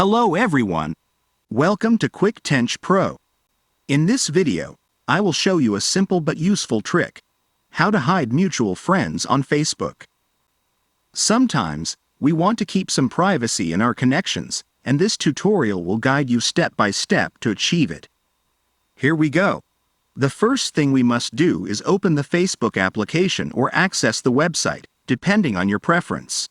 Hello everyone! Welcome to QuickTench Pro. In this video, I will show you a simple but useful trick: how to hide mutual friends on Facebook. Sometimes, we want to keep some privacy in our connections, and this tutorial will guide you step by step to achieve it. Here we go. The first thing we must do is open the Facebook application or access the website, depending on your preference.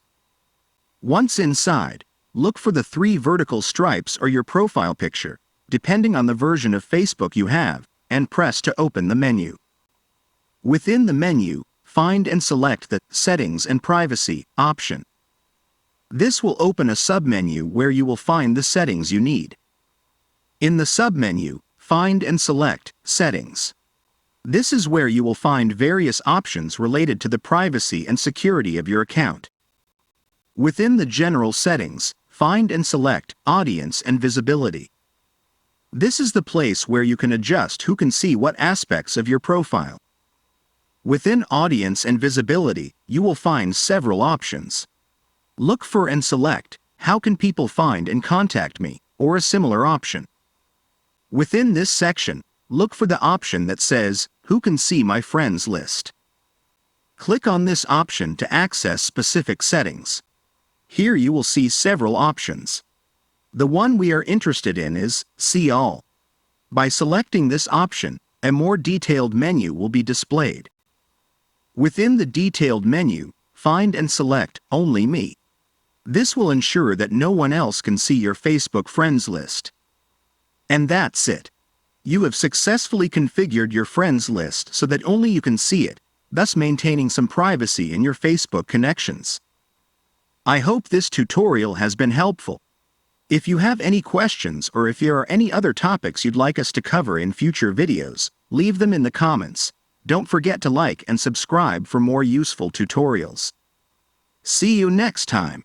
Once inside, look for the 3 vertical stripes or your profile picture, depending on the version of Facebook you have, and press to open the menu. Within the menu, find and select the Settings and Privacy option. This will open a submenu where you will find the settings you need. In the submenu, find and select Settings. This is where you will find various options related to the privacy and security of your account. Within the general settings, find and select Audience and Visibility. This is the place where you can adjust who can see what aspects of your profile. Within Audience and Visibility, you will find several options. Look for and select How can people find and contact me, or a similar option. Within this section, look for the option that says Who can see my friends list. Click on this option to access specific settings. Here you will see several options. The one we are interested in is See All. By selecting this option, a more detailed menu will be displayed. Within the detailed menu, find and select Only Me. This will ensure that no one else can see your Facebook friends list. And that's it. You have successfully configured your friends list so that only you can see it, thus maintaining some privacy in your Facebook connections. I hope this tutorial has been helpful. If you have any questions or if there are any other topics you'd like us to cover in future videos, leave them in the comments. Don't forget to like and subscribe for more useful tutorials. See you next time.